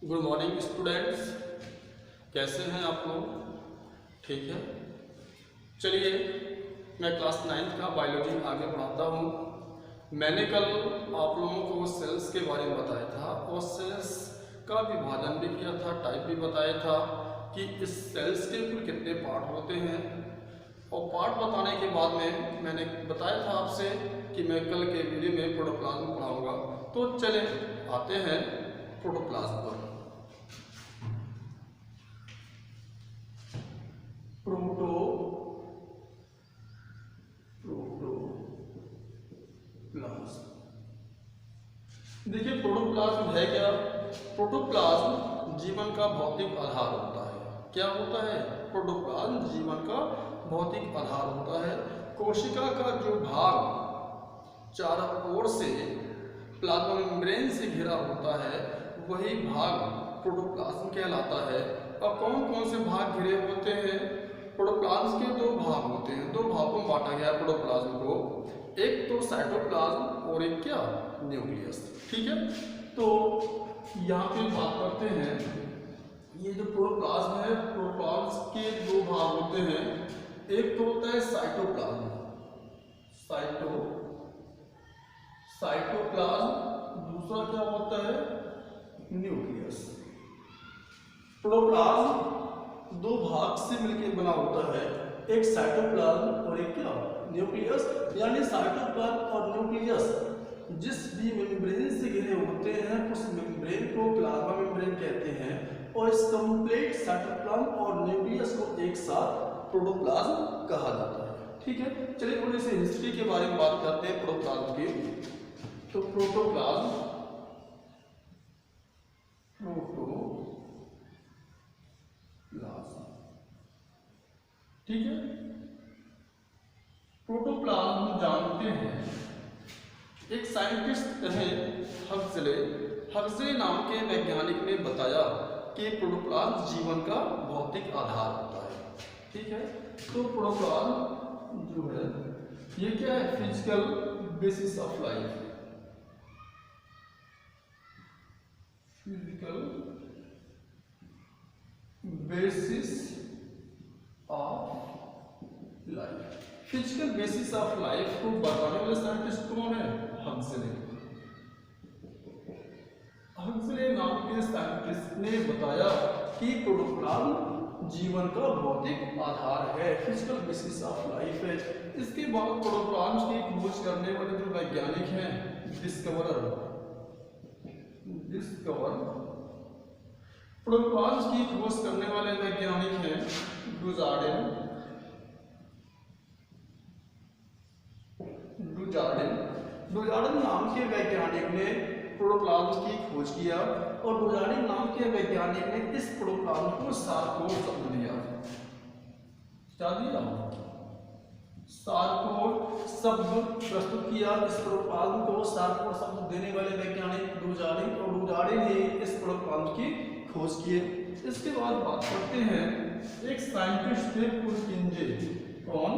Good morning students, कैसे हैं आप लोग? ठीक है। चलिए, मैं क्लास 9th का बायोलॉजी आगे बढ़ाता हूँ। मैंने कल आप लोगों को सेल्स के बारे में बताया था और सेल्स का विभाजन भी किया था, टाइप भी बताया था कि इस सेल्स के कुल कितने पार्ट होते हैं। और पार्ट बताने के बाद में मैंने बताया था आपसे कि मैं कल के वीडियो में प्रोटोप्लाज्म पढ़ाऊँगा। तो चले आते हैं प्रोटोप्लाज्म पर। देखिए, प्रोटोप्लाज्म है क्या? प्रोटोप्लाज्म जीवन का भौतिक आधार होता है। क्या होता है? प्रोटोप्लाज्म जीवन का भौतिक आधार होता है। कोशिका का जो भाग चारों ओर से प्लाज्मा मेम्ब्रेन से घिरा होता है वही भाग प्रोटोप्लाज्म कहलाता है। अब कौन कौन से भाग घिरे होते हैं? प्रोटोप्लाज्म के दो भाग होते हैं, दो भागों में बांटा गया है प्रोटोप्लाज्म को। एक तो साइटोप्लाज्म और एक क्या? न्यूक्लियस। ठीक है, तो यहाँ पे बात करते हैं। ये जो प्रोटोप्लाज्म है, प्रोटोप्लाज्म के दो भाग होते हैं। एक तो होता है साइटोप्लाज्म, साइटोप्लाज्म, दूसरा क्या होता है? न्यूक्लियस। प्रोटोप्लाज्म दो भाग से मिलकर बना होता है, एक साइटोप्लाज्म और एक क्या? न्यूक्लियस। यानी साइटोप्लाज्म और न्यूक्लियस जिस भी मेम्ब्रेन से घिरे होते हैं उस मेम्ब्रेन को प्लाज्मा मेम्ब्रेन कहते हैं। और इस कंप्लीट साइटोप्लाज्म और न्यूक्लियस को एक साथ प्रोटोप्लाज्म कहा जाता है। ठीक है, चलिए थोड़ी सी हिस्ट्री के बारे में बात करते हैं प्रोटोप्लाज्म की। तो प्रोटोप्लाज्म ठीक है, प्रोटोप्लाज्म हम जानते हैं। एक साइंटिस्ट रहे हक्सले नाम के वैज्ञानिक ने बताया कि प्रोटोप्लाज्म जीवन का भौतिक आधार होता है। ठीक है, तो प्रोटोप्लाज्म जो है ये क्या है? Physical basis of life. Physical basis of life. Physical basis of life को बताने वाले साइंटिस्ट कौन है? हक्सले नाम के साइंटिस्ट ने बताया कि प्रोटोप्लाज्म जीवन का भौतिक आधार है, फिजिकल बेसिस ऑफ लाइफ है। इसके बाद प्रोटोप्लाज्म की खोज करने वाले जो वैज्ञानिक हैं, प्रोटोप्लाज्म की खोज करने वाले वैज्ञानिक हैं डुजार्डिन नाम के वैज्ञानिक ने प्रोटोप्लाज्म की खोज किया। और डुजार्डिन नाम के वैज्ञानिक ने इस प्रोटोप्लाज्म को सारकोड शब्द दिया। क्या दिया? सारकोड शब्द प्रस्तुत किया। इस प्रोटोप्लाज्म को सारकोड शब्द देने वाले वैज्ञानिक डुजार्डिन, और डुजार्डिन ने इस प्रोटोप्लाज्म की खोज की। इसके बाद बात करते हैं एक साइंटिस्ट थे पुरकिंजे। कौन?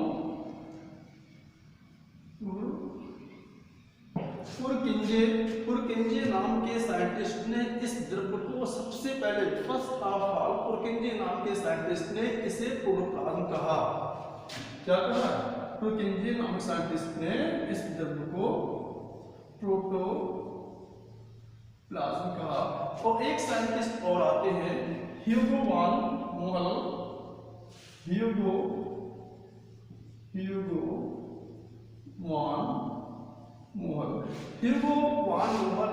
पुरकिंजे नाम के साइंटिस्ट ने इस द्रव्य को सबसे पहले, फर्स्ट ऑफ ऑल, पुरकिंजे नाम के साइंटिस्ट ने इसे प्रोटोप्लाज्म कहा। क्या कहा? पुरकिंजे नाम के साइंटिस्ट ने इस द्रव्य को प्रोटोप्लाज्म कहा। और एक साइंटिस्ट और आते हैं, ह्यूगो वान मोहल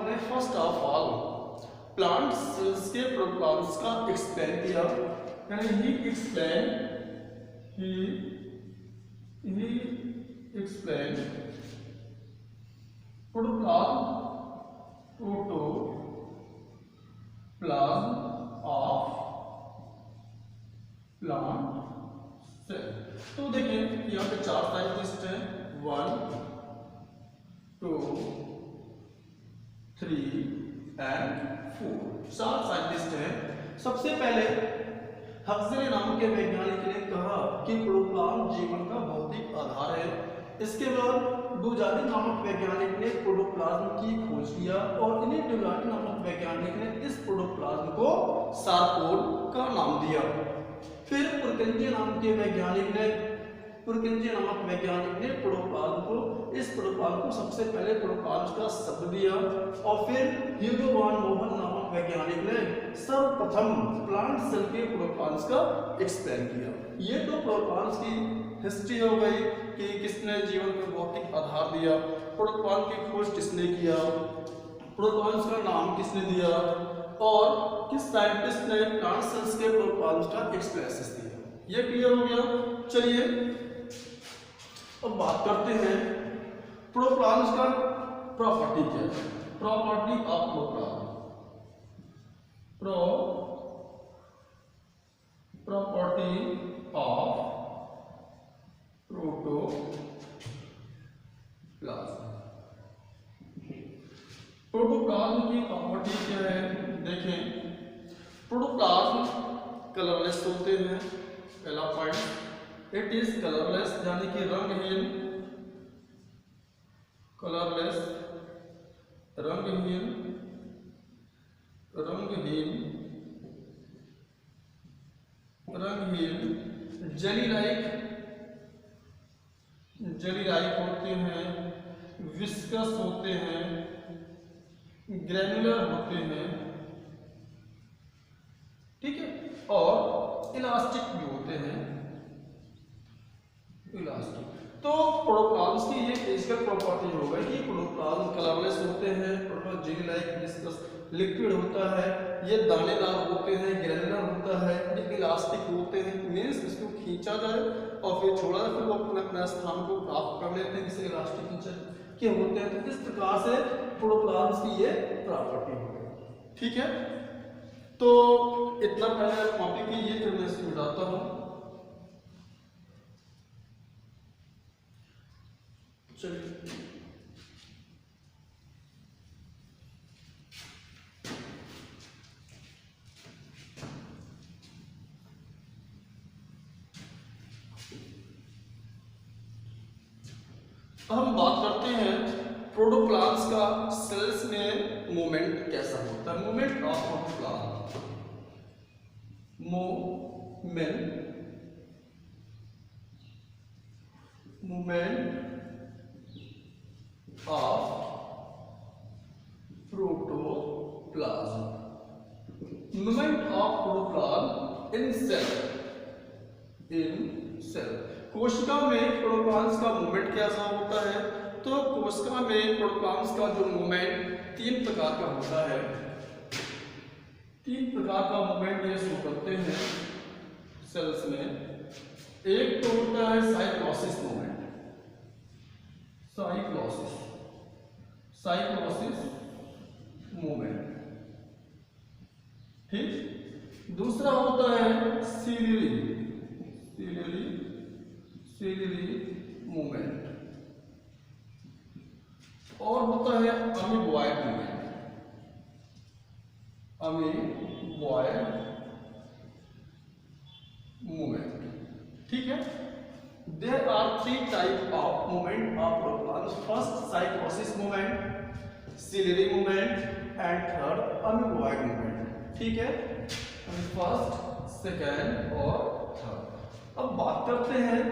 ने first of all plant cells के प्रोटोप्लाज्म का एक्सप्लेन किया। यानी he explain protoplasm of plant cell. तो देखिए यहाँ पे चार साइंटिस्ट हैं, 1 2 3 and 4, 4 साइंटिस्ट हैं। सबसे पहले हक्सले नाम के वैज्ञानिक ने कहा कि प्रोटोप्लाज्म जीवन का भौतिक आधार है। इसके बाद डुजार्डिन नामक वैज्ञानिक ने प्रोटोप्लाज्म की खोज किया और इन्हीं डुजार्डिन नामक वैज्ञानिक ने इस प्रोटोप्लाज्म को सारकोल का नाम दिया। फिर पुरकिंजी नामक वैज्ञानिक ने प्रोटोप्लाज्म को, इस प्रोटोप्लाज्म को सबसे पहले प्रोटोप्लाज्म का शब्द दिया और फिर ह्यूगो वॉन लोहन नामक वैज्ञानिक ने सर्वप्रथम प्लांट सेल के प्रोटोप्लाज्म का एक्सप्लेन किया। ये तो प्रोटोप्लाज्म की हिस्ट्री हो गई कि किसने जीवन को भौतिक आधार दिया, प्रोटोप्लाज्म की खोज किसने किया, प्रोटोप्लाज्म का नाम किसने दिया और किस साइंटिस्ट ने प्लांट सेल्स के प्रोटोप्लाज्म का एक्सप्लेनेशन दिया। ये क्लियर हो गया। चलिए अब बात करते हैं प्रोटोप्लाज्म का प्रॉपर्टी क्या है। Property of property of protoplasm की प्रॉपर्टी क्या है। देखें, प्रोटोप्लाज्म कलरलेस होते हैं, पहला पॉइंट। इट इज कलरलेस यानी कि रंगहीन, कलरलेस रंगहीन जेली लाइक होते हैं, विस्कस होते हैं, ग्रैन्युलर होते हैं, ठीक है, और इलास्टिक भी होते हैं, इलास्टिक। तो प्रोटोप्लाज्म की ये फिजिकल प्रॉपर्टी हो गई कि प्रोटोप्लाज्म कलरलेस होते हैं, protoplasm jelly like viscous liquid होता है, ये दानेदार होते हैं, ग्रैन्युलर होता है, ये इलास्टिक होते हैं। मींस इसको खींचा जाए और फिर छोड़ा जाए, फिर वो अपने स्थान को प्राप्त कर लेते हैं, जिसे इलास्टिक खींचा के होते हैं। तो इस प्रकार से प्रोटोप्लाज्म की ये प्रॉपर्टी हो गई। ठीक है, तो इतना पहले कॉपी कीजिए, फिर मैं इसको बताता हूँ। चलिए हम बात करते हैं प्रोटोप्लाज्म का सेल्स में मूवमेंट कैसा होता है। Movement of protoplasm, movement of protoplasm, movement of protoplasm in cell. कोशिका में प्रोटोप्लाज्म का मूवमेंट कैसा होता है। तो कोशिका में प्रोटोप्लाज्म का जो मूवमेंट तीन प्रकार का होता है। तीन प्रकार का मूवमेंट ये शो करते हैं सेल्स में। एक तो होता है साइक्लोसिस मूवमेंट, साइक्लोसिस मूवमेंट, ठीक। दूसरा होता है सीरियली मूवमेंट, और होता है अमीबॉयड मूवमेंट, ठीक है। There are three type of movement of protoplasm. First cyclosis movement, ciliary movement and third amoeboid movement, ठीक है। फर्स्ट, सेकेंड और थर्ड। अब बात करते हैं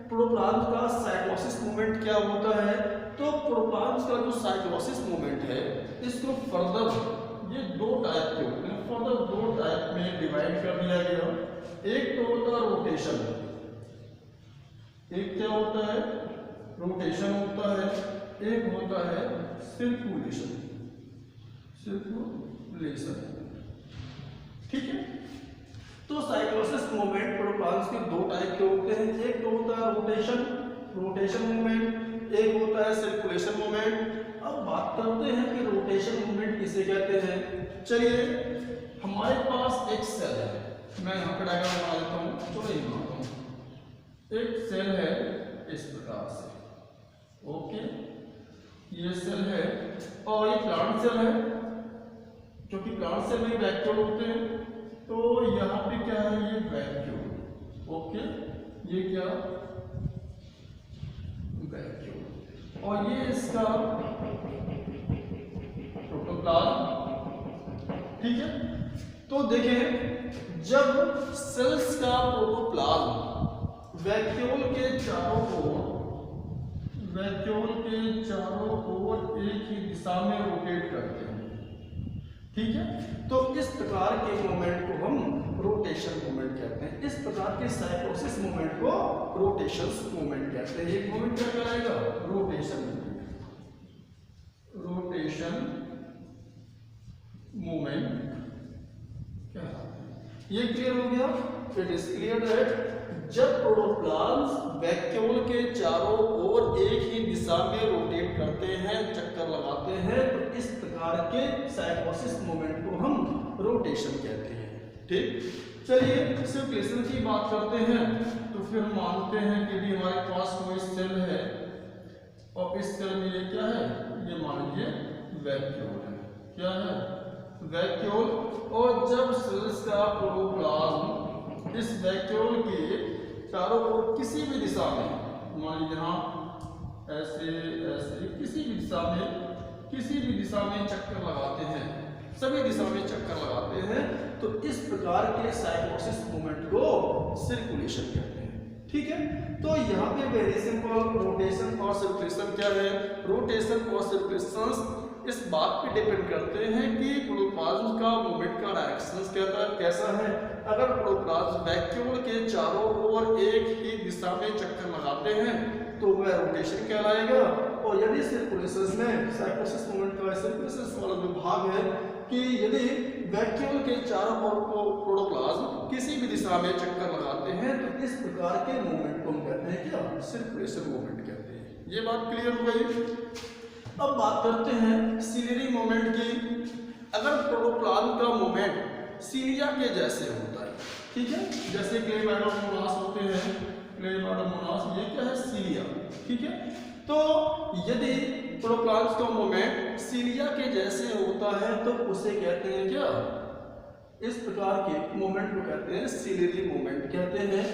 प्रोटोप्लाज्म का साइक्लोसिस मूवमेंट क्या होता है। तो प्रोटोप्लाज्म का जो साइक्लोसिस मूवमेंट है, इसको फर्दर ये दो टाइप के होते हैं, फर्दर दो टाइप में डिवाइड कर दिया गया। एक तो होता है रोटेशन, एक क्या होता है, रोटेशन होता है, एक होता है सर्कुलेशन, ठीक है। तो साइक्लोसिस मूवमेंट प्रोटोप्लाज्म के दो टाइप के होते हैं। एक तो होता है रोटेशन मूवमेंट, एक होता है सर्कुलेशन मूवमेंट। अब बात करते हैं कि रोटेशन मूवमेंट किसे कहते हैं। चलिए, हमारे पास एक सेल है, मैं यहाँ पे डायग्राम बना देता हूँ, तो नहीं बनाता हूँ। एक सेल है इस प्रकार से, ओके, ये सेल है और ये प्लांट सेल है, क्योंकि प्लांट सेल में वैक्यूल होते हैं। तो यहाँ पे क्या है, ये वैक्यूल, ओके, ये क्या वैक्यूल, और ये इसका प्रोटोप्लाज्म, ठीक है। तो देखें, जब सेल्स का प्रोटोप्लाज्म वैक्यूल के चारों ओर एक ही दिशा में रोटेट करते हैं, ठीक है, तो इस प्रकार के मोमेंट को हम रोटेशन मोमेंट कहते हैं। इस प्रकार के साइक्लोसिस मोमेंट को रोटेशन मोमेंट कहते हैं। ये मोमेंट क्या कहलाएगा? रोटेशन मोमेंट कहलाता है। ये क्लियर हो गया? इट इज क्लियर दैट जब प्रोटोप्लाज्म वैक्यूल के चारों ओर एक ही दिशा में रोटेट करते हैं, चक्कर लगाते हैं, तो इस प्रकार के साइक्लोसिस मोमेंट को हम रोटेशन कहते हैं। ठीक, चलिए सर्कुलेशन की बात करते हैं। तो फिर हम मानते हैं कि भी हमारे पास कोई सेल है और इस सेल में ये क्या है? ये मान लीजिए वैक्यूल है। क्या है? वैक्यूल। और जब सेल्स का प्रोटोप्लाज्म इस वैक्यूल के चारों ओर किसी भी दिशा में, मान लीजिए यहाँ ऐसे ऐसे किसी भी दिशा में चक्कर लगाते हैं, सभी दिशा में चक्कर लगाते हैं, तो इस प्रकार के साइक्लोसिस मूवमेंट को सर्कुलेशन कहते हैं। ठीक है, तो यहाँ पे वेरी सिंपल रोटेशन और सर्कुलेशन क्या है? रोटेशन और सर्कुलेशन इस बात पे डिपेंड करते हैं कि प्रोटोप्लाज्म का मूवमेंट का डायरेक्शन कैसा है। अगर प्रोटोप्लाज्म वैक्यूल के चारों ओर एक ही दिशा में चक्कर लगाते हैं तो वह रोटेशन कहलाएगा। और यदि सर्कुलेशन में साइक्लोसिस मूवमेंट का सर्कुलेशन वाला जो भाग है कि यदि वैक्यूल के चारों ओर प्रोटोप्लाज्म किसी भी दिशा में चक्कर लगाते हैं तो इस प्रकार के मूवमेंट को हम कहते हैं क्या? सर्कुलेशन मूवमेंट कहते हैं। ये बात क्लियर हो गई। अब बात करते हैं सिलियरी मोमेंट की। अगर प्रोटोप्लाज्म का मोमेंट सिलिया के जैसे होता है, ठीक है, जैसे क्लेमाइडोमोनास होते हैं, क्लेमाइडोमोनास ये क्या है? सिलिया। ठीक है, तो यदि प्रोटोप्लाज्म का मोमेंट सिलिया के जैसे होता है तो उसे कहते हैं क्या? इस प्रकार के मोमेंट को कहते हैं सिलियरी मोमेंट कहते हैं।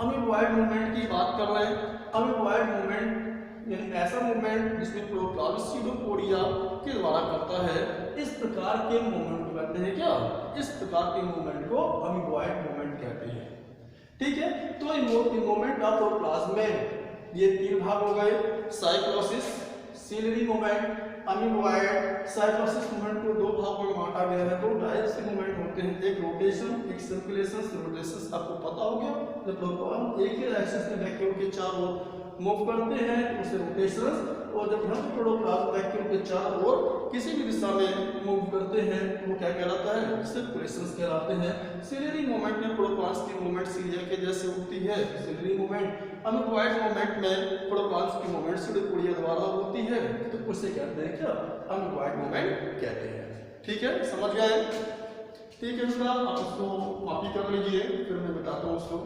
अमीबॉयड मूवमेंट की बात कर रहे हैं। अमीबॉयड मूवमेंट यानी ऐसा मूवमेंट जिसमें प्रोटोप्लाज्म सीडोपोडिया के द्वारा करता है, इस प्रकार के मूवमेंट को कहते हैं क्या? इस प्रकार के मूवमेंट को अमीबॉयड मूवमेंट कहते हैं। ठीक है, तो मूवमेंट ऑफ प्रोटोप्लाज्म में ये तीन भाग हो गए: cyclosis, ciliary movement, amoeboid. Cyclosis movement को दो भागों में बांटा गया है। दो टाइप से मूवमेंट होते हैं, एक रोटेशन, एक सर्कुलेशन। रोटेशन आपको पता हो गया, जब प्रोटोप्लाज्म एक ही एक्सिस में वैक्यूम के चारों ओर मूव करते हैं तो उसे रोटेशन, और जब हम प्रोटोप्लाज्म वैक्यूम के चारों ओर किसी भी दिशा में मूव करते हैं तो वो क्या कहलाता है? सर्कुलेशंस कहलाते हैं। सिलियरी मूवमेंट में प्रोटोप्लाज्म की मूवमेंट सिलिया के जैसे होती है, सिलियरी मूवमेंट। अमीबॉयड मूवमेंट में प्रोटोप्लाज्म की मूवमेंट सीडोपोडिया द्वारा होती है, तो उसे कहते हैं क्या? अमीबॉयड मूवमेंट कहते हैं। ठीक है, समझ गए? ठीक है बेटा, आप उसको कॉपी कर लीजिए, फिर मैं बताता हूँ उसको।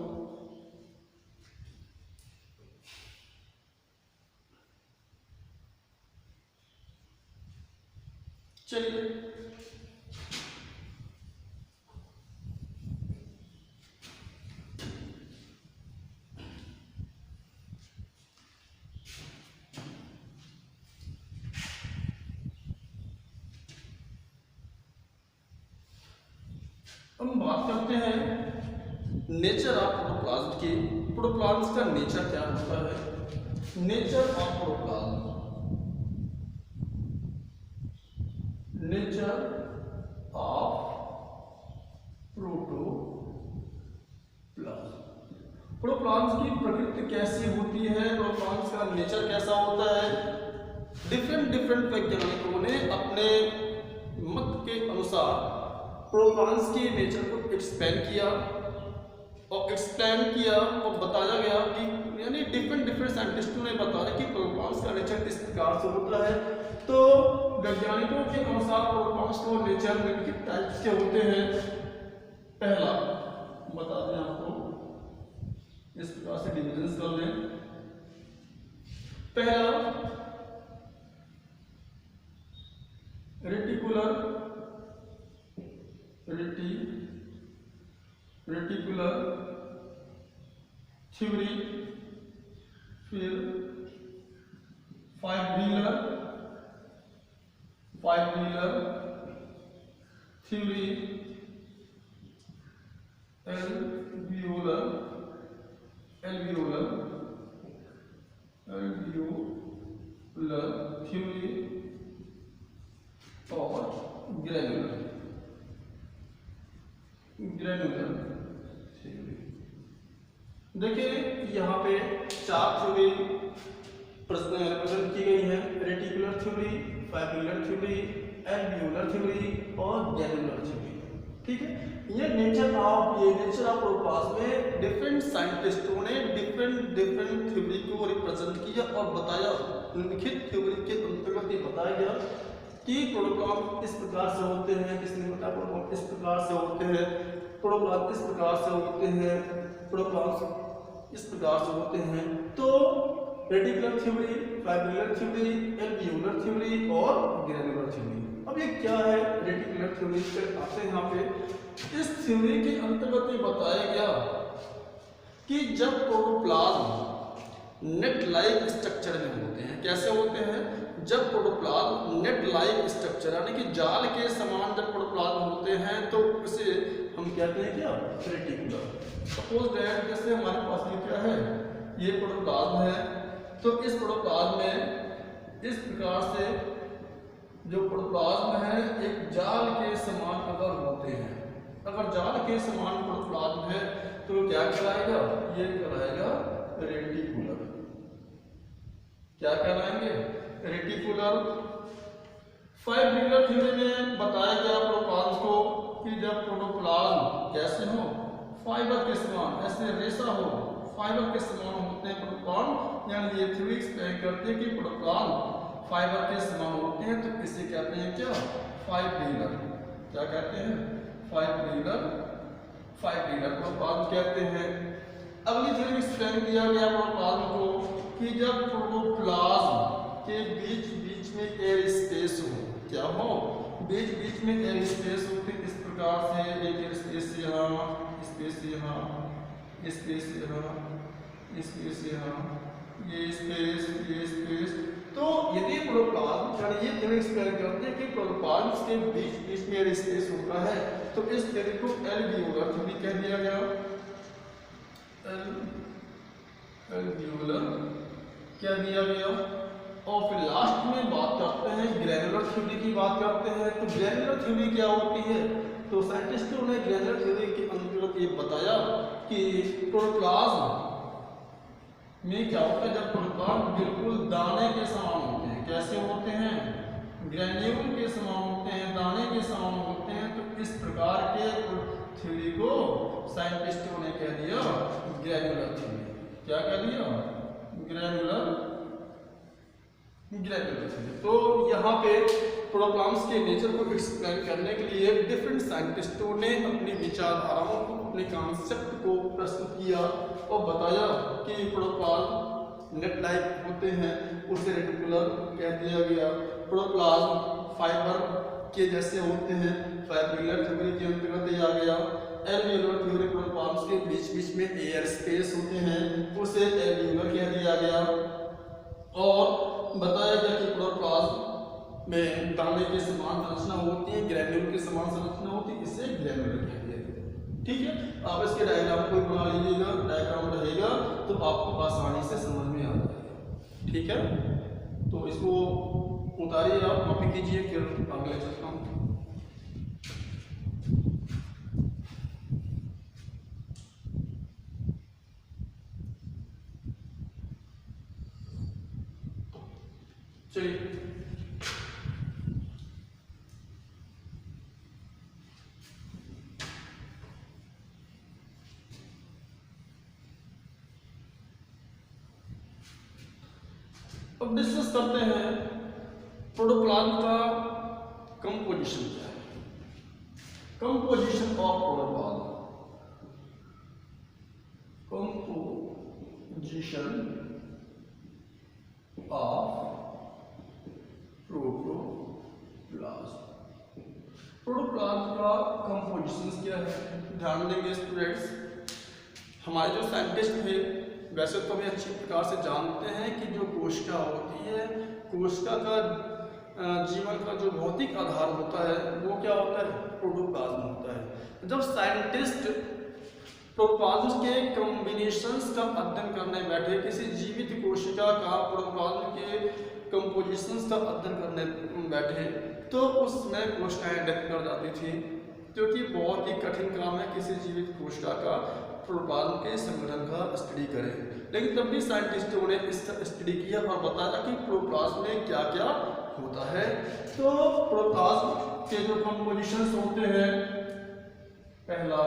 चलिए, हम बात करते हैं नेचर ऑफ प्रोटोप्लाज्म की। प्रोटोप्लाज्म का नेचर क्या होता है? Nature of protoplasm, nature of protoplasm. Protoplasm की प्रकृति कैसी होती है? प्रोटोप्लाज्म का नेचर कैसा होता है? डिफरेंट वैज्ञानिकों ने अपने मत के अनुसार प्रोटोप्लाज्म के नेचर को एक्सप्लेन किया और बताया गया कि यानी डिफरेंट साइंटिस्टों ने बताया कि प्रोटोप्लाज्म का नेचर किस प्रकार से होता है। तो वैज्ञानिकों के अनुसार प्रोटोप्लाज्म को नेचर निम्नलिखित टाइप्स के होते हैं। पहला बताते हैं आपको, इस प्रकार से डिविजन कर लें। पहला रेटिकुलर थ्योरी, फिर five wheeler theory, alveolar theory और ग्रेनुलर थ्योरी। देखिए यहाँ पे 4 थ्योरी प्रेजेंट की गई है, reticular theory, fibrillar theory, alveolar theory और ग्रेनुलर थ्योरी। ठीक है, ये नेचर ऑफ प्रोटोप्लाज्म में डिफरेंट साइंटिस्टों ने डिफरेंट थ्योरी को रिप्रेजेंट किया और बताया। लिखित थ्योरी के अंतर्गत ये बताया गया कि प्रोटोप्लाज्म इस प्रकार से होते हैं, किसने बताया प्रोटोप्लाज्म इस प्रकार से होते हैं, प्रोटोप्लाज्म इस प्रकार से होते हैं, प्रोटोप्लाज्म इस प्रकार से होते हैं। तो reticular theory, fibrillar theory, alveolar theory और ग्रेनुलर थ्योरी। अब ये क्या है रेटिकुलर थ्योरी पे आते हैं। यहाँ पे इस थ्योरी के अंतर्गत ये बताया गया कि जब प्रोटोप्लाज्म नेट लाइक स्ट्रक्चर में होते हैं, कैसे होते हैं, जब प्रोटोप्लाज्म नेट लाइक स्ट्रक्चर यानी कि जाल के समान जब प्रोटोप्लाज्म होते हैं तो उसे हम कहते हैं क्या, रेटिकुलर। सपोज दैट जैसे हमारे पास ये क्या है, ये प्रोटोप्लाज्म है, तो इस प्रोटोप्लाज्म में इस प्रकार से जो प्रोटोप्लाज्म है एक जाल के समान अगर होते हैं, अगर जाल के समान प्रोटोप्लाज्म है तो क्या कहलाएगा, ये कहलाएगा रेटिकुलर। क्या कहलाएंगे, रेटिकुलर। फाइब्रिलर थ्योरी में बताया गया प्रोटोप्लाज्म को कि जब प्रोटोप्लाज्म कैसे हो, फाइबर के समान, ऐसे रेशा हो, फाइबर के समान होते हैं प्रोटोप्लाज्म, यानी ये थ्योरी एक्सप्लेन करते हैं कि प्रोटोप्लाज्म फाइबर के समान होते हैं, तो इसे कहते हैं क्या, फाइब्रिलर। क्या कहते हैं, फाइब्रिलर प्रोटोप्लाज्म कहते हैं। अगली थ्योरी एक्सप्लेन किया गया प्रोटोप्लाज्म को कि जब प्रोटोप्लाज्म के बीच में एयर स्पेस हो, क्या हो, बीच में एयर स्पेस हो, फिर इस प्रकार से एक एयर स्पेस यहाँ, स्पेस यहाँ, स्पेस यहाँ, स्पेस यहाँ, ये स्पेस। तो यदि प्रोटोप्लाज्म ये थ्योरी एक्सप्लेन करते हैं कि प्रोटोप्लाज्म के बीच में एयर स्पेस होता है, तो इस थ्योरी को एल्वियोलर थ्योरी कह दिया गया। एल्वियोलर क्या दिया गया। और फिर लास्ट में बात करते हैं ग्रेनुलर थ्योरी की बात करते हैं। तो ग्रेनुलर थ्योरी क्या होती है, तो साइंटिस्टों ने ग्रेनुलर थ्योरी के अंतर्गत ये बताया कि प्रोटोप्लाज्म में क्या होता है, जब प्रोटोप्लाज्म बिल्कुल दाने के समान होते हैं, कैसे होते हैं, ग्रेन्यूल के समान होते हैं, दाने के समान होते हैं, तो इस प्रकार के थ्योरी को साइंटिस्टों ने कह दिया ग्रेनुलर थ्योरी। क्या कह दिया, ग्रेनुलर थ्योरी। तो यहाँ पे प्रोटोप्लाज्म के नेचर को एक्सप्लेन करने के लिए डिफरेंट साइंटिस्टों ने अपनी विचारधाराओं को, अपने कॉन्सेप्ट को प्रस्तुत किया और बताया कि प्रोटोप्लाज्म नेट लाइक होते हैं, उसे रेटिकुलर कह दिया गया। प्रोटोप्लाज्म फाइबर के जैसे होते हैं, फाइब्रिलर थ्योरी के अंतर्गत आ गया। एल्वियोलर थ्योरी प्रोटोप्लाज्म के बीच में एयर स्पेस होते हैं, उसे एल्वियोलर कह दिया गया। और बताया गया कि प्रोटोप्लाज्म में दाने के समान संरचना होती है, ग्रेन्यूल के समान संरचना होती है, इसे ग्रेनुलर कह दिया गया। ठीक है, आप इसके डायग्राम को बना लीजिएगा, डायग्राम रहेगा तो आपको आसानी से समझ में आ जाएगा। ठीक है, तो इसको उतारिए, आप कॉपी कीजिए, फिर आगे चलता हूँ। चलिए अब डिस्कस करते हैं प्रोटोप्लाज्म का कंपोजिशन क्या है। Composition of protoplasm, composition of protoplasm का कंपोजिशन क्या है, ध्यान देंगे स्टूडेंट्स। हमारे जो साइंटिस्ट थे वैसे तो हमें अच्छी प्रकार से जानते हैं कि जो कोशिका होती है, कोशिका का जीवन का जो भौतिक आधार होता है वो क्या होता है, प्रोटोप्लाज्म होता है। जब साइंटिस्ट प्रोटोप्लाज्म के कॉम्बिनेशंस का अध्ययन करने बैठे किसी जीवित कोशिका का प्रोटोप्लाज्म के कंपोजिशंस का अध्ययन करने बैठे तो उसमें कोशिकाएं डेथ कर जाती थी, क्योंकि बहुत ही कठिन काम है किसी जीवित कोशिका का प्रोटोप्लाज्म के संगठन का स्टडी करें। लेकिन तब भी साइंटिस्टों ने इसका स्टडी किया और बताया कि प्रोटोप्लाज्म में क्या क्या होता है। तो प्रोटोप्लाज्म के जो कंपोजिशंस होते हैं, पहला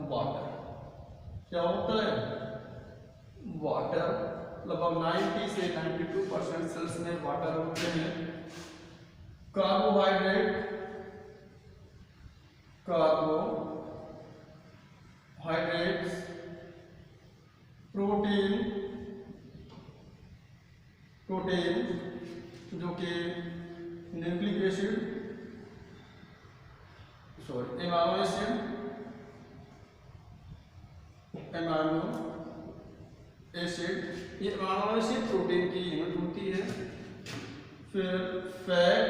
वाटर, क्या होता है वाटर, लगभग 90 से 92% सेल्स में वाटर होते हैं। कार्बोहाइड्रेट, प्रोटीन जो कि न्यूक्लिक एसिड, एमाइनो एसिड, ये अमीनो एसिड प्रोटीन की यूनिट होती है। फिर fat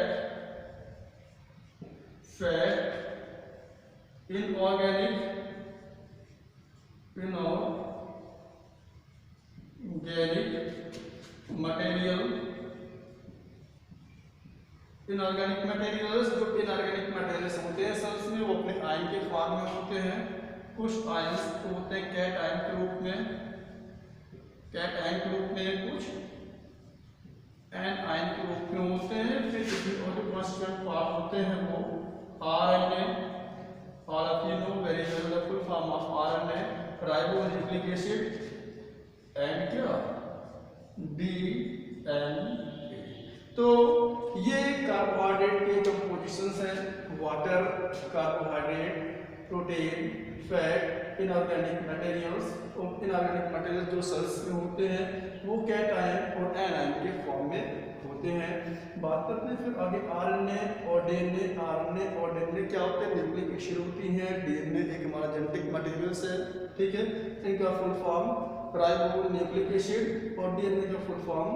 inorganic material, inorganic materials, जो इनऑर्गेनिक मटेरियल्स होते हैं सेल्स में, वो अपने आयन के फॉर्म में होते हैं। कुछ आयन्स होते हैं कैट आयन के रूप में, कुछ एन आयन के रूप में होते हैं। फिर इसमें और जो कॉन्स्टिट्यूएंट पार्ट होते हैं वो RNA, all of you know very well the full form of RNA, ribonucleic acid and क्या डीएनए। तो ये कार्बोहाइड्रेट के कंपोजिशंस हैं, water, carbohydrate, protein, fat, inorganic materials. Inorganic materials जो सेल्स में होते हैं वो कैट आयन और एन आयन के फॉर्म में होते हैं। बात करते हैं फिर आगे आरएनए और डीएनए। आरएनए और डीएनए क्या होते हैं, न्यूक्लिक एसिड होती हैं। डीएनए एक हमारा जेनेटिक मटेरियल्स है, ठीक है। इनका फुल फॉर्म राइबोन्यूक्लिक एसिड और डीएनए का फुल फॉर्म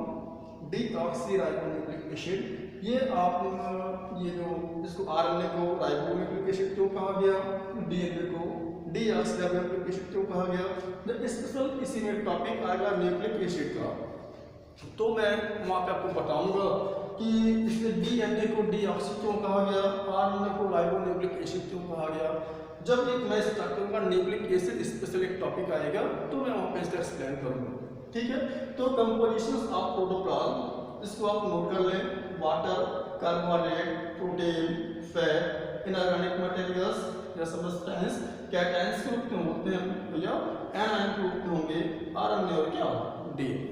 डीऑक्सीराइबोन्यूक्लिक एसिड। ये आप ये जो इसको आरएनए को राइबोन्यूक्लिक एसिड क्यों कहा गया, डीएनए को डीऑक्सीराइबोन्यूक्लिक एसिड क्यों कहा गया। जब स्पेशल किसी में टॉपिक आएगा न्यूक्लिक एसिड का तो मैं वहाँ पे आपको बताऊंगा कि इसमें डीएनए को डीऑक्सी क्यों कहा गया, आरएनए को राइबोन्यूक्लिक एसिड क्यों कहा गया। जब एक मैं स्टार्ट करूँगा न्यूक्लिक एसिड स्पेशल एक टॉपिक आएगा तो मैं वहाँ पे इसका एक्सप्लेन करूँगा, ठीक है। तो कंपोजिशंस ऑफ प्रोटोप्लाज्म, इसको आप नोट कर लें। Water, carbohydrate, protein, fat, inorganic materials या सब्सटेंस, कैटायंस के रूप में होते हैं भैया, एनायन के रूप में होंगे आरएनए और क्या डीएनए,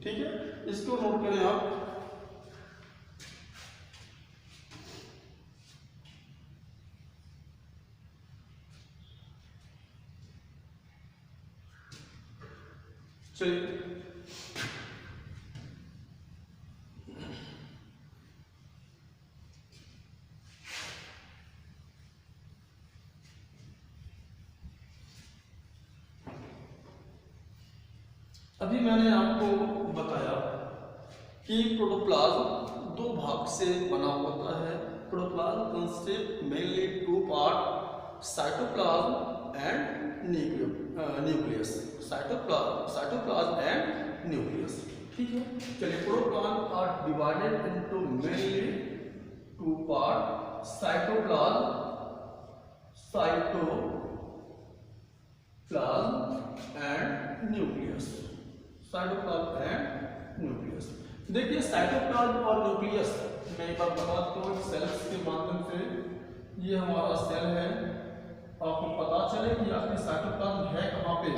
ठीक है। इसको नोट करें आप। चलिए अभी मैंने आपको बताया कि प्रोटोप्लाज्म दो भाग से बना होता है। Protoplasm consist mainly two part, cytoplasm and nucleus. Cytoplasm and nucleus, ठीक है। चलिए, protoplasm are divided into mainly two part, cytoplasm and nucleus. Cytoplasm and nucleus. देखिए, साइटोप्लाज्म और न्यूक्लियस मैं एक बार बताता हूँ सेल्स के माध्यम से। ये हमारा सेल है, आपको पता चले कि आपकी साइटोप्लाज्म है कहाँ पे।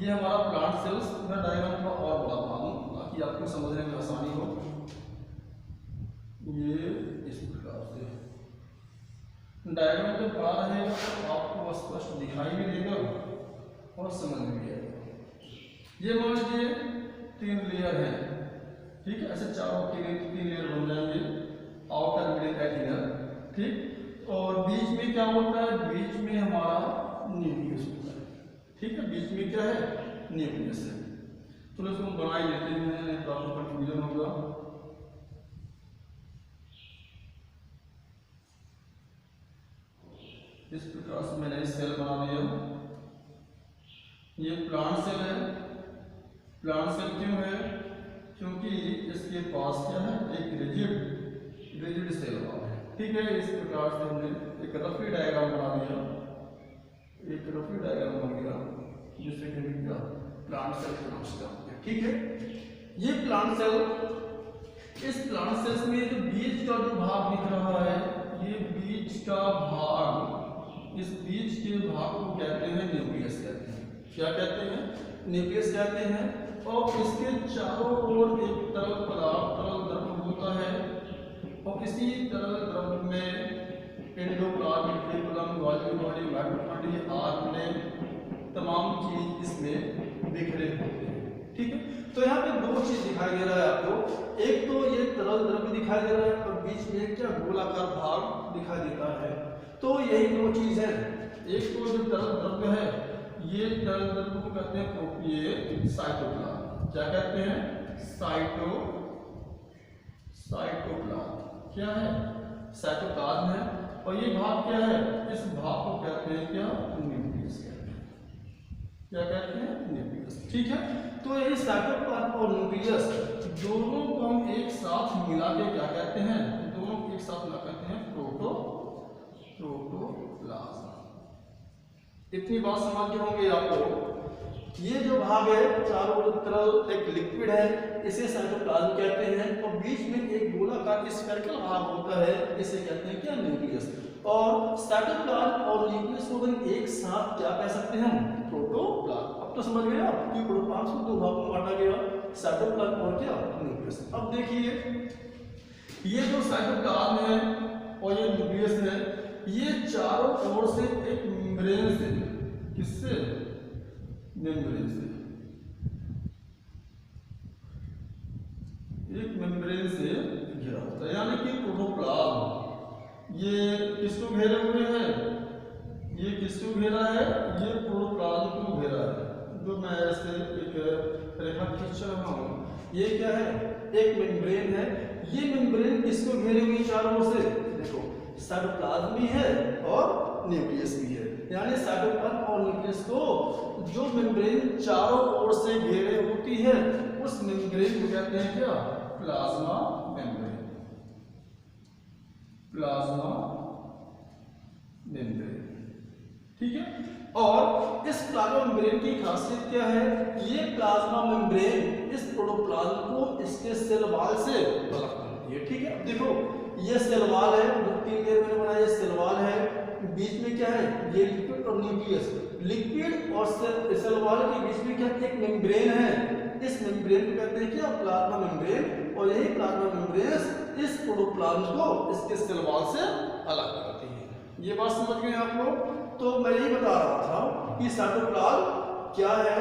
ये हमारा प्लांट सेल्स, मैं डायग्राम को और बड़ा बना दूँ ताकि आपको समझने में आसानी हो। ये इस प्रकार से डायग्राम जब बना रहेगा तो आपको स्पष्ट दिखाई भी देगा और समझ में भी आएगा। ये मान लीजिए 3 लेयर है, ठीक है। ऐसे चारों 3 लेयर बन जाएंगे, आउटर, मिडिल एंड इनर, ठीक। और बीच में क्या होता है, बीच में हमारा न्यूक्लियस होता है, ठीक है। बीच में क्या है, न्यूक्लियस है। तो इसको हम बना ही लेते हैं, तो आपको कंफ्यूजन होगा। इस प्रकार से मैंने सेल बना दिया। ये प्लांट सेल है। प्लांट सेल क्यों है? क्योंकि इसके पास क्या है, एक रिजिड सेल वॉल है। ठीक है, इस प्रकार से हमने एक रफली डायग्राम बना दिया, एक रफली डायग्राम बन गया जिससे कि क्या प्लांट सेल के नाम से जानते हैं। ठीक है, ये प्लांट सेल, इस प्लांट सेल्स में जो बीज का जो भाग दिख रहा है, ये बीज का भाग, इस बीज के भाग को कहते हैं न्यूक्लियस कहते हैं। क्या कहते हैं? न्यूक्लियस कहते हैं। और इसके चारों ओर एक तरल पदार्थ, तरल द्रव होता है और इसी तरल द्रव में endoplasm, reticulum, Golgi body, mitochondria, archaea, तमाम चीज इसमें बिखरे होते हैं। ठीक है, तो यहाँ पे दो चीज दिखाई दे रहा है आपको। एक तो ये तरल द्रव दिखाई दे रहा है और बीच में क्या गोलाकार भाग दिखाई देता है। तो यही दो चीज है। एक तो जो तरल द्रव्य है, ये तरल द्रव्य को कहते हैं, ये साइटोप्लाज्म। क्या कहते हैं? साइटोप्लाज्म। क्या है? साइटोप्लाज्म है। और ये भाग क्या है? इस भाग को कहते हैं क्या? न्यूक्लियस कहते हैं। क्या कहते हैं? न्यूक्लियस। ठीक है, तो ये साइटोप्लाज्म और न्यूक्लियस दोनों को हम एक साथ मिला के क्या कहते हैं? दोनों को एक साथ मिला कहते हैं प्रोटोप्लाज्म। इतनी बात समझ गए होंगे आपको। ये जो भाग है चारों ओर तरल एक लिक्विड है, इसे साइटोप्लाज्म कहते हैं। और बीच में एक गोलाकार स्फेरिकल भाग होता है, इसे कहते हैं क्या? न्यूक्लियस। और साइटोप्लाज्म और न्यूक्लियस को अगर एक साथ क्या कह सकते हैं हम? प्रोटोप्लाज्म। अब तो समझ गए आप कि प्रोटोप्लाज्म को दो भागों में बांटा गया, साइटोप्लाज्म और क्या? न्यूक्लियस। अब देखिए, ये जो साइटोप्लाज्म है और ये न्यूक्लियस है, ये चारों ओर से एक मेम्ब्रेन से, किससे? मेम्ब्रेन से, एक मेम्ब्रेन से घिरा होता है। यानी कि प्रोटोप्लाज्म ये किसको घेरे हुए है? ये किसको घेरा है? ये प्रोटोप्लाज्म को घेरा है। जो मैं ऐसे एक रेखा खींच रहा हूँ, ये क्या है? एक मेम्ब्रेन है। ये मेम्ब्रेन किसको घेरे हुई चारों ओर से? देखो, साइटोप्लाज्म भी है और न्यूक्लियस भी है। यानी साइटोप्लाज्म और न्यूक्लियस को जो मेम्ब्रेन चारों ओर से घेरे होती है, उस मेम्ब्रेन को कहते हैं क्या? Plasma membrane. Plasma membrane. ठीक है, और इस प्लाज्मा मेम्ब्रेन की खासियत क्या है? ये प्लाज्मा मेम्ब्रेन इस प्रोटोप्लाज्म को इसके सेल वॉल से अलग करती है। ठीक है, अब देखो, ये सेल वॉल है, जो 3 लेयर मैंने बनाया, ये सेल वॉल है। बीच में क्या है? ये लिक्विड और न्यूक्लियस। लिक्विड और सेल वॉल के बीच में क्या? एक मेम्ब्रेन है। इस मेम्ब्रेन को कहते हैं क्या? Plasma membrane. और यही प्लाज्मा मेम्ब्रेन इस प्रोटोप्लाज्म को इसके सेल वॉल से अलग करती है। ये बात समझ गए आप लोग? तो मैं यही बता रहा था कि साइटोप्लाज्म क्या है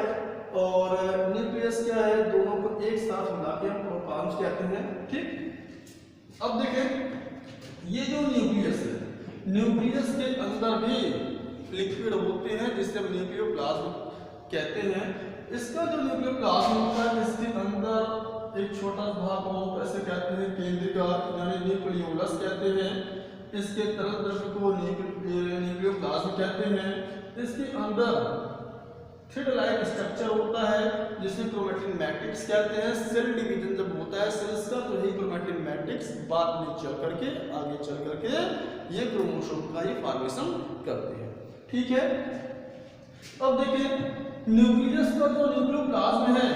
और न्यूक्लियस क्या है, दोनों को एक साथ मिला के हम प्रोटोप्लाज्म कहते हैं। ठीक, अब देखें, ये जो न्यूक्लियस है, न्यूक्लियस के अंदर भी लिक्विड होते हैं जिससे हम न्यूक्लियोप्लाज्म कहते हैं। इसका जो न्यूक्लियोप्लाज्म होता है, इसके अंदर एक छोटा भाग हो, ऐसे कहते हैं केंद्रिका, यानी न्यूक्लियोलस कहते हैं। इसके तरल द्रव्य को न्यूक्लियोप्लाज्म कहते हैं। इसके अंदर थ्रेड लाइक स्ट्रक्चर होता है जिसे क्रोमैटिन मैट्रिक्स कहते हैं। सेल डिवीजन जब होता है सेल्स का, तो यही क्रोमैटिन मैट्रिक्स बाद में चल करके, आगे चल करके ये क्रोमोसोम का ही फॉर्मेशन करते हैं। ठीक है, अब देखिए, न्यूक्लियस का जो न्यूक्लियोप्लाज्म है,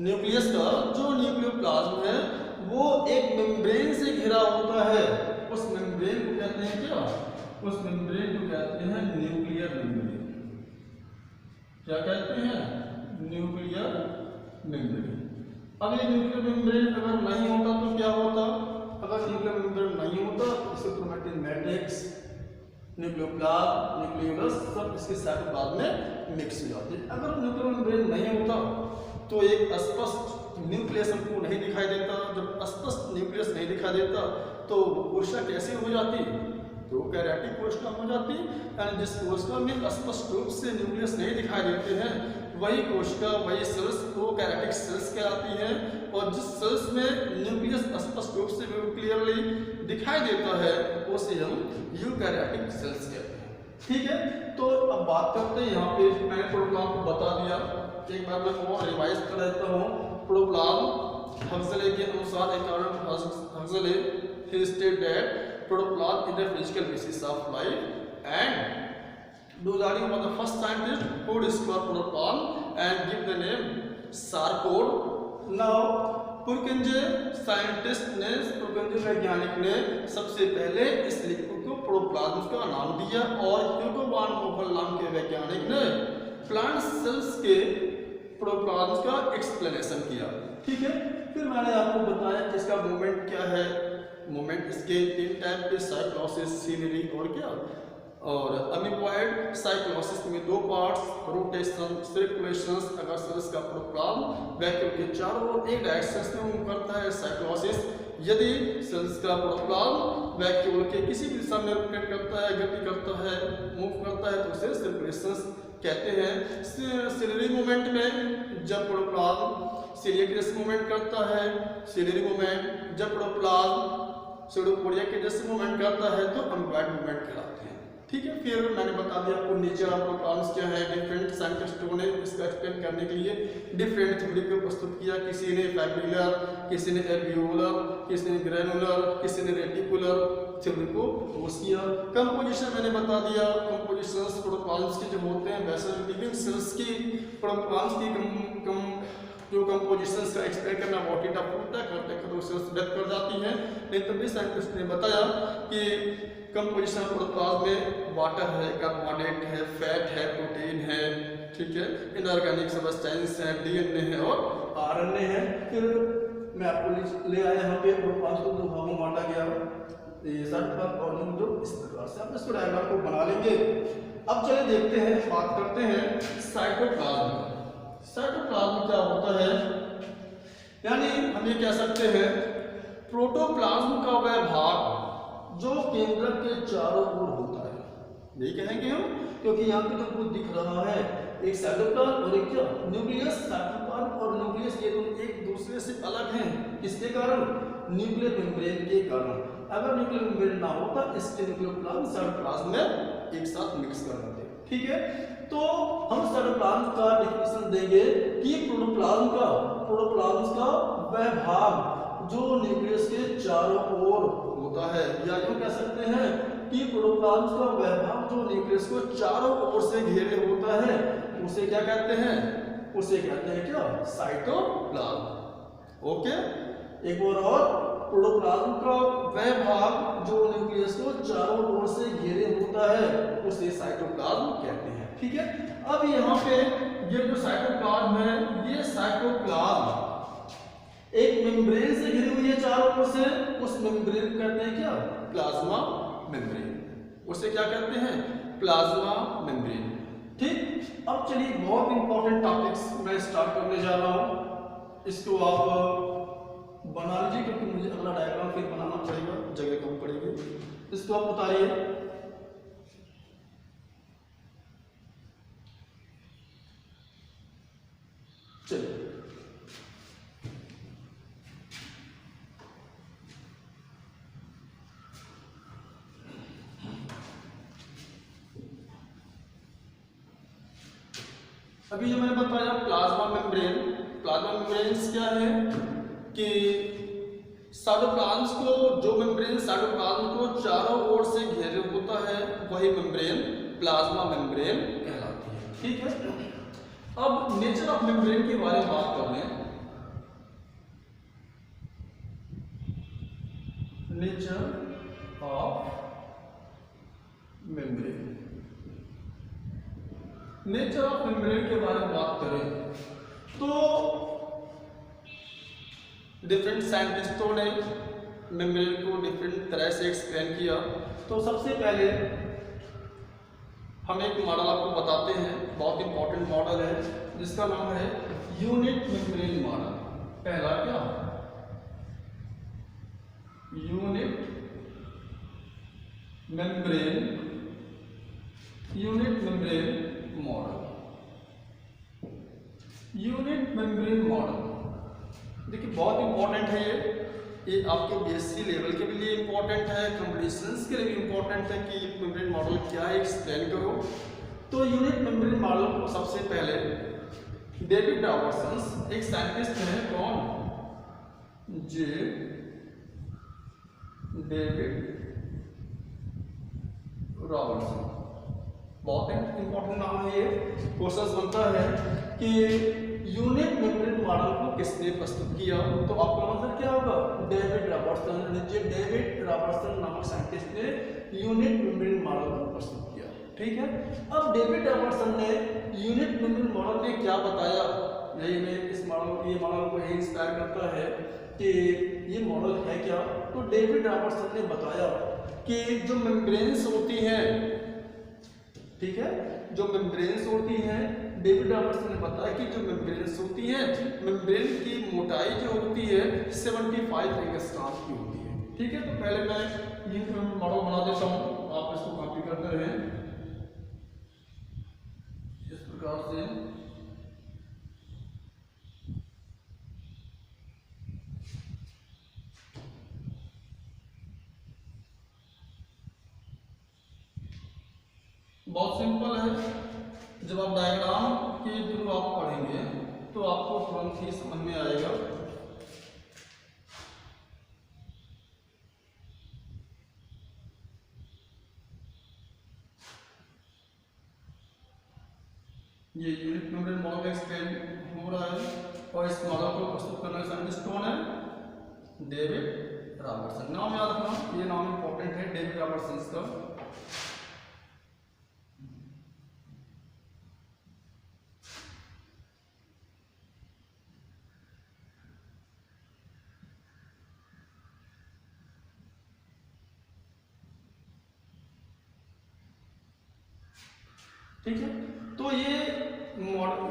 न्यूक्लियस का जो न्यूक्लियोप्लाज्म है वो एक मेम्ब्रेन से घिरा होता है। उस मेम्ब्रेन को कहते हैं क्या? उस मेम्ब्रेन को कहते हैं न्यूक्लियर मेम्ब्रेन। क्या कहते हैं? Nuclear membrane. अब ये न्यूक्लियर मेम्ब्रेन अगर नहीं होता तो क्या होता? अगर न्यूक्लियर मेम्ब्रेन नहीं होता तो इससे क्रोमैटिन मैट्रिक्स, न्यूक्लियोप्लाज्म, न्यूक्लियोलस सब इसके साइटोप्लाज्म में मिक्स हो जाते हैं। अगर न्यूक्लियर मेम्ब्रेन नहीं होता तो एक स्पष्ट न्यूक्लियस हमको नहीं दिखाई देता। जब स्पष्ट न्यूक्लियस नहीं दिखाई देता तो कोशिका कैसे हो जाती? तो कैरियोटिक कोशिका हो जाती। यानी जिस कोशिका में स्पष्ट रूप से न्यूक्लियस नहीं दिखाई देते हैं, वही कोशिका, वही सेल्स प्रोकैरियोटिक सेल्स कहलाती हैं। और जिस सेल्स में न्यूक्लियस स्पष्ट रूप से क्लियरली दिखाई देता है, उसे हम यूकैरियोटिक सेल्स कहते हैं। ठीक है, तो अब बात करते हैं यहाँ पे, मैंने प्रोटोप्लाज्म को बता दिया, एक बार मैं और रिवाइज कर देता हूँ। प्रोटोप्लाज्म हक्सले के अनुसार Huxley he stated that protoplasm is the physical basis of life and Dodani was the first scientist who discovered protoplasm and give the name sarcode. Now पुरकिंजे वैज्ञानिक ने सबसे पहले इस लिक्विड को प्रोटोप्लाज्म का नाम दिया और ह्यूगो वान मोहल नाम के वैज्ञानिक ने प्लांट सेल्स के प्रोटोप्लाज्म का एक्सप्लेनेशन किया। ठीक है, फिर मैंने आपको बताया कि इसका मूवमेंट क्या है। मूवमेंट इसके 3 टाइप के, साइक्लोसिस, सीनरी और क्या और अमीबॉइड। साइक्लोसिस में 2 पार्ट्स, रोटेशन, सर्कुलेशन। अगर सेल्स का प्रोटोप्लाज्म वैक्यूल के चारों ओर एक डायरेक्शन में मूव करता है साइक्लोसिस। यदि सेल्स का प्रोटोप्लाज्म वैक्यूल के किसी भी दिशा में रोटेट करता है, गति करता है, मूव करता है तो उसे सर्कुलेशन कहते हैं। सीनरी मूवमेंट में जब प्रोटोप्लाज्म सीरियस मूवमेंट करता है, सीनरी मूवमेंट जब प्रोटोप्लाज्म स्यूडोपोडिया के जैसे मूवमेंट करता है तो अमीबॉइड मूवमेंट कहलाते हैं। ठीक है, फिर मैंने बता दिया आपको नेचर ऑफ प्रोटोप्लाज्म क्या है। डिफरेंट साइंटिस्टों ने इसका एक्सप्लेन करने के लिए डिफरेंट थ्योरी को प्रस्तुत किया। किसी ने फाइब्रिलर, किसी ने एल्वियोलर, किसी ने ग्रैनुलर, किसी ने रेटिकुलर थ्योरी को यूज किया। कंपोजिशन मैंने बता दिया, कंपोजिशंस प्रोटोप्लाज्म के जो होते हैं वैसे लिविंग सेल्स की प्रोटोप्लाज्म की जो कंपोजिशंस का एक्सप्लेन करना बहुत ही टफ होता है, करते करते सेल्स डेथ कर जाती हैं। लेकिन तभी साइंटिस्ट ने बताया कि कंपोजिशन ऑफ प्रोटोप्लाज्म में वाटर है, कार्बोहाइड्रेट है, फैट है, प्रोटीन है, ठीक है, इनऑर्गेनिक सब्सटेंस है, डीएनए है और आरएनए है। फिर मैं आपको ले आया यहाँ पे प्रोटोप्लाज्म को 2 भागों में बांटा गया, और जो इस प्रकार से आप इसको डायग्राम को बना लेंगे। अब चलिए देखते हैं, बात करते हैं साइटोप्लाज्म का। साइटोप्लाज्म क्या होता है, यानी हम ये कह सकते हैं प्रोटोप्लाज्म का वह भाग जो केंद्रक के चारों ओर होता है। यही कहेंगे हम, क्योंकि यहाँ पे तो कुछ दिख रहा है, एक साइटोप्लाज्म और एक क्या न्यूक्लियस। साइटोप्लाज्म और न्यूक्लियस ये दोनों एक दूसरे से अलग हैं। किसके कारण? न्यूक्लियर मेम्ब्रेन के कारण। अगर न्यूक्लियर मेम्ब्रेन ना होता इसके न्यूक्लियोप्लाज्म साइटोप्लाज्म में एक साथ मिक्स कर देते। ठीक है, तो हम साइटोप्लाज्म का डेफिनेशन देंगे कि प्रोटोप्लाज्म का वह भाग जो न्यूक्लियस के चारों ओर होता है, या यूं कह सकते हैं कि प्रोटोप्लाज्म का वह भाग जो न्यूक्लियस को चारों ओर से घेरे होता है उसे क्या कहते हैं? उसे कहते हैं क्या? साइटोप्लाज्म। ओके, एक और प्रोटोप्लाज्म का वह भाग जो न्यूक्लियस को चारों ओर से घेरे होता है उसे साइटोप्लाज्म कहते हैं। ठीक है, अब यहाँ पे ये जो साइटोप्लाज्म है, ये साइटोप्लाज्म एक मेम्ब्रेन से घिरी हुई है चारों ओर से। उस मेम्ब्रेन को कहते हैं क्या? Plasma membrane. उसे क्या कहते हैं? Plasma membrane. ठीक, अब चलिए बहुत इंपॉर्टेंट टॉपिक्स मैं स्टार्ट करने जा रहा हूँ, इसको आप बना लीजिए क्योंकि मुझे अगला डायग्राम फिर बनाना पड़ेगा, जगह कम पड़ेगी। इसको आप उतारिए। चलिए, अभी जो मैंने बताया प्लाज्मा मेम्ब्रेन, प्लाज्मा मेम्ब्रेन्स क्या है कि साइटोप्लाज्म को जो मेम्ब्रेन साइटोप्लाज्म को चारों ओर से घेरे होता है वही मेम्ब्रेन प्लाज्मा मेम्ब्रेन कहलाती है। ठीक है, अब नेचर ऑफ मेम्ब्रेन के बारे में बात कर लें। Nature of membrane, nature of membrane के बारे में बात करें तो डिफरेंट साइंटिस्टों ने मेम्ब्रेन को डिफरेंट तरह से एक्सप्लेन किया। तो सबसे पहले हम एक मॉडल आपको बताते हैं, बहुत इंपॉर्टेंट मॉडल है जिसका नाम है यूनिट मेम्ब्रेन मॉडल। पहला क्या? Unit membrane model. Unit membrane model देखिए बहुत इंपॉर्टेंट है ये, ये आपके बीएससी लेवल के लिए इम्पोर्टेंट है, कंपटीशंस के लिए भी इम्पोर्टेंट है कि मेम्ब्रेन मॉडल क्या है, एक्सप्लेन करो। तो यूनिट मेम्ब्रेन मॉडल को सबसे पहले डेविड रॉबर्टसन, एक साइंटिस्ट है, कौन, जे डेविड रॉबर्टसन, बहुत इंपॉर्टेंट नाम है ये। क्वेश्चन बनता है कि यूनिट मेम्ब्रेन मॉडल को किसने प्रस्तुत किया, तो आपका आंसर क्या होगा, डेविड रॉबर्टसन। डेविड रॉबर्टसन नामक साइंटिस्ट ने यूनिट मेम्ब्रेन मॉडल को प्रस्तुत किया, ठीक है। अब डेविड रॉबर्टसन ने यूनिट मेम्ब्रेन मॉडल में क्या बताया, यही में इस मॉडल, ये मॉडल को यही इंस्पायर करता है कि ये मॉडल है क्या। तो डेविड रॉबर्टसन ने बताया कि जो मेम्ब्रेन्स होती हैं, ठीक है, जो मेम्ब्रेन्स होती हैं, डेविड रॉबर्टसन ने बताया कि जो मेम्ब्रेन्स होती हैं, मेम्ब्रेन की मोटाई जो होती है 75 एंगस्ट्रॉम की होती है, ठीक है। तो पहले मैं ये मॉडल बना देता हूँ, आप इसको कॉपी करते रहें इस प्रकार से। बहुत सिंपल है, जब आप डायग्राम के थ्रू आप पढ़ेंगे तो आपको तुरंत ही समझ में आएगा। ये यूनिट मेम्ब्रेन मॉडल एक्सप्लेन हो रहा है और इस मॉडल को प्रस्तुत करने का साइंटिस्ट कौन है, डेविड रॉबर्टसन। नाम याद रखना, ये नाम इंपॉर्टेंट है डेविड रॉबर्टसन का। ठीक है, तो ये मॉडल,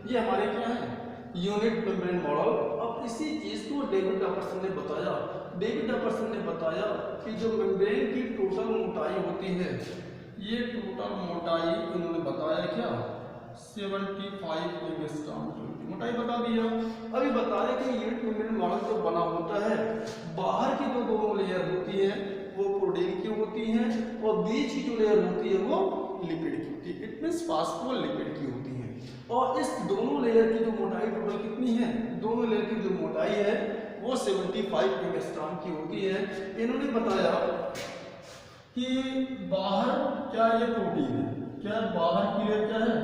ये हमारे क्या है, यूनिट मेम्ब्रेन मॉडल। अब इसी चीज को डेविड रॉबर्टसन ने बताया। डेविड रॉबर्टसन ने बताया कि जो मेम्ब्रेन की टोटल मोटाई होती है, ये टोटल मोटाई इन्होंने बताया क्या, 75 एंगस्ट्रॉम की मोटाई बता दिया। अभी बताया कि यूनिट मेम्ब्रेन मॉडल जो बना होता है, बाहर की जो दोनों लेयर होती है वो प्रोटीन की होती है और बीच की जो लेयर होती है वो लिपिड की होती है, इट मींस फास्फोलिपिड की होती है। और इस दोनों लेयर की जो मोटाई टोटल कितनी है, दोनों लेयर की जो मोटाई है वो 75 एंगस्ट्रॉम की होती है। इन्होंने बताया कि बाहर क्या ये प्रोटीन है, क्या बाहर की लेयर क्या है,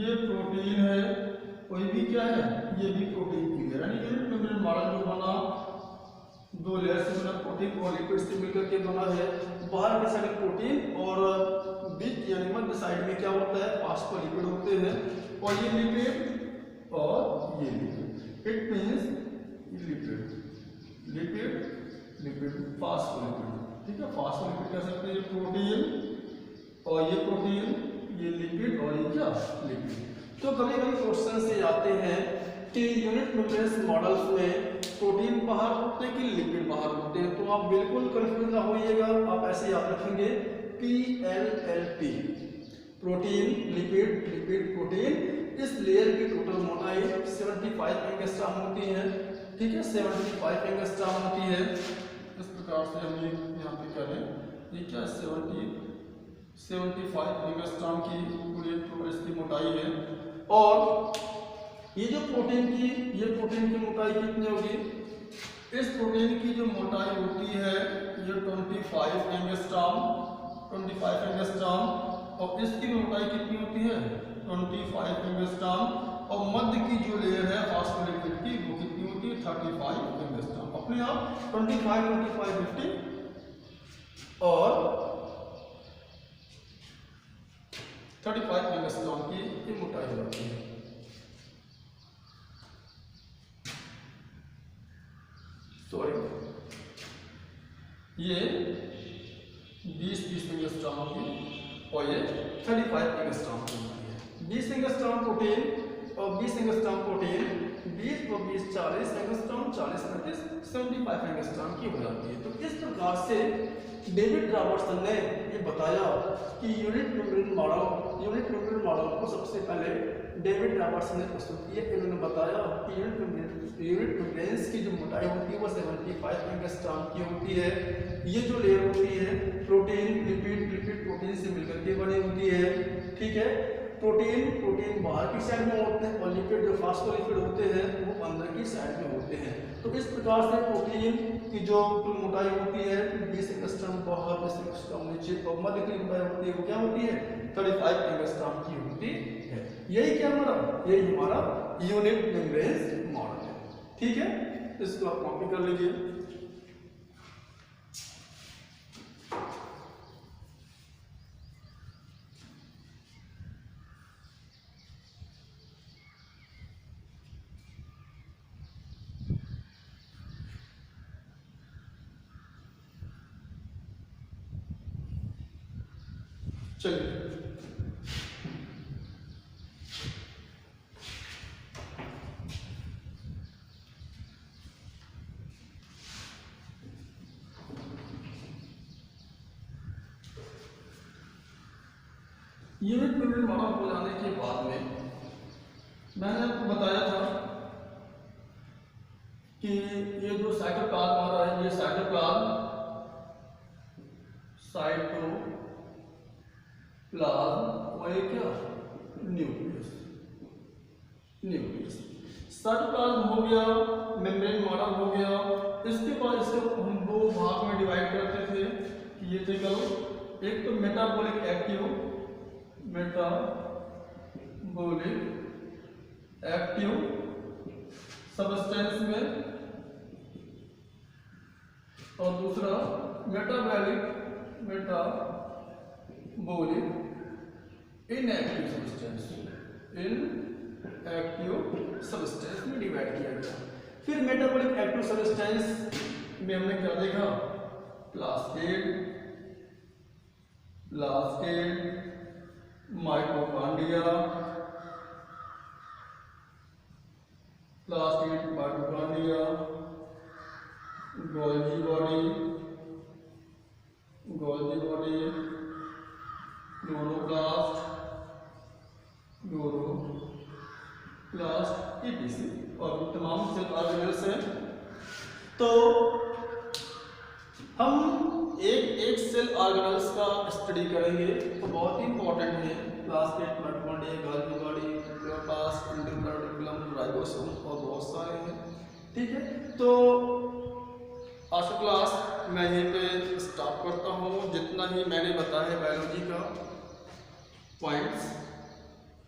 ये प्रोटीन है, कोई भी क्या है, ये भी प्रोटीन की लेयर, यानी यूनिट मेम्ब्रेन मॉडल जो बना दो लेयर से बना, प्रोटीन और लिपिड से मिलकर के बना है। बाहर के साइड प्रोटीन और बीच यानी मध्य साइड में क्या होता है, फास्फोलिपिड होते हैं। और ये लिपिड और ये lipid, it means lipid lipid lipid phospholipid, ठीक है। फास्फोलिपिड कह सकते हैं, ये प्रोटीन और ये प्रोटीन, ये लिपिड और ये क्या, लिपिड। तो कभी कभी क्वेश्चन से आते हैं कि यूनिट मेम्ब्रेन मॉडल्स में प्रोटीन बाहर होते हैं कि लिपिड बाहर होते हैं, तो आप बिल्कुल कंफ्यूज ना होइएगा। आप ऐसे याद रखेंगे PLLP, protein lipid lipid protein. इस लेयर की टोटल मोटाई 75 एंगस्ट्रॉम होती है, ठीक है, 75 एंगस्ट्रॉम होती है। इस प्रकार से हम यहाँ पे करें, ये क्या 75 एंगस्ट्रॉम की पूरी टोटल इसकी मोटाई है। और ये जो प्रोटीन की, ये प्रोटीन की मोटाई कितनी होगी, इस प्रोटीन की जो मोटाई होती है ये 25 एंगस्ट्रॉम, 25 एंगस्ट्रॉम। और इसकी मोटाई कितनी होती है, 25 एंगस्ट्रॉम। और मध्य की जो लेयर है फास्फोलिपिड की वो कितनी होती है, 35 एंगस्ट्रॉम। अपने आप 25 25 50 और 35 एंगस्ट्रॉम की ये मोटाई होती है। सॉरी, ये 20 एंगस्ट्रॉम की और ये 35 एंगस्ट्रॉम की होती है। 20 एंगस्ट्रॉम प्रोटीन और 20 एंगस्ट्रॉम प्रोटीन 20 + 20 40 एंगस्ट्रॉम, 40 × 30 75 एंगस्ट्रॉम की हो जाती है। तो इस प्रकार से डेविड रॉबर्टसन ने ये बताया कि यूनिट न्यूटन मॉडल को सबसे पहले डेविड रॉबर्टसन ने प्रस्तुत किया। इन्होंने बताया कि यूनिट न्यूटन की जो मोटाई होती है वो 75 एंगस्ट्रॉम की होती है। ये जो लेयर होती है प्रोटीन लिपिड प्रोटीन से मिलकर के बनी होती है, ठीक है। प्रोटीन बाहर की साइड में होते हैं और लिपिड जो फास्फोलिपिड होते हैं वो अंदर की साइड में होते हैं। तो इस प्रकार से प्रोटीन की जो कुल मोटाई होती है 20 एंगस्ट्रॉम बाहर, 20 एंगस्ट्रॉम नीचे, और मध्य की मोटाई होती है वो क्या होती है 35 एंगस्ट्रॉम की होती है। यही हमारा यूनिट मेम्ब्रेन मॉडल है, ठीक है। इसको आप कॉपी कर लीजिए। चलिए यूनिट मेम्ब्रेन मॉडल हो जाने के बाद में मैंने आपको बताया था कि ये जो साइटोप्लाज्म आ रहा है, ये साइटोप्लाज्म और ये क्या न्यूक्लियस। साइटोप्लाज्म हो गया, मेम्ब्रेन मॉडल हो गया। इसके बाद इसको हम दो भाग में डिवाइड करते थे कि ये थे करो, एक तो मेटाबॉलिक एक्टिव सब्सटेंस में, और दूसरा मेटाबॉलिक इनएक्टिव सब्सटेंस में डिवाइड किया गया। फिर मेटाबॉलिक एक्टिव सब्सटेंस में हमने क्या देखा, plastid, mitochondria, Golgi body, chloroplast etc. और तमाम सेल ऑर्गेनेल्स हैं। तो हम एक सेल ऑर्गेनेल्स का स्टडी करेंगे, तो बहुत ही इंपॉर्टेंट है। Plastid, mitochondria, Golgi body, chloroplast, endoplasm, ribosome और बहुत सारे हैं, ठीक है। तो आज की क्लास मैं यहीं पे स्टॉप करता हूँ। जितना ही मैंने बताया है बायोलॉजी का पॉइंट्स,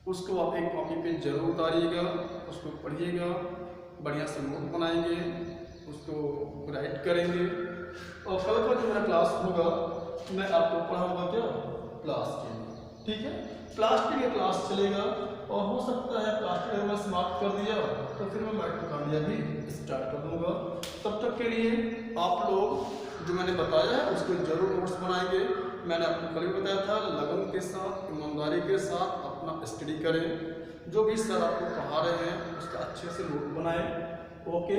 उसको आप एक कॉपी पे जरूर उतारिएगा, उसको पढ़िएगा, बढ़िया से नोट बनाएंगे, उसको राइट करेंगे, और कल का जो मेरा क्लास होगा मैं आपको पढ़ाऊँगा क्या, प्लास्टिड, ठीक है। प्लास्टिड का क्लास चलेगा, और हो सकता है प्लास्टिड अगर मैं समाप्त कर दिया तो फिर मैं माइटोकॉन्ड्रिया भी स्टार्ट कर दूंगा। तब तक के लिए आप लोग जो मैंने बताया है उसको जरूर नोट्स बनाएंगे। मैंने आपको कल भी बताया था, लगन के साथ, ईमानदारी के साथ अपना स्टडी करें। जो भी सर आपको पढ़ा रहे हैं उसका अच्छे से नोट बनाएं, ओके।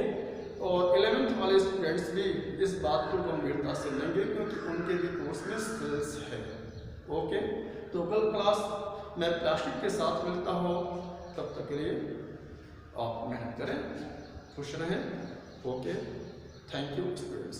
और 11th वाले स्टूडेंट्स भी इस बात को गंभीरता से लेंगे, क्योंकि उनके भी कोर्स में सेल्स है, ओके। तो कल क्लास मैं प्लास्टिड के साथ मिलता हूँ, तब तक के लिए आप मेहनत करें, खुश रहें, ओके। Thank you students.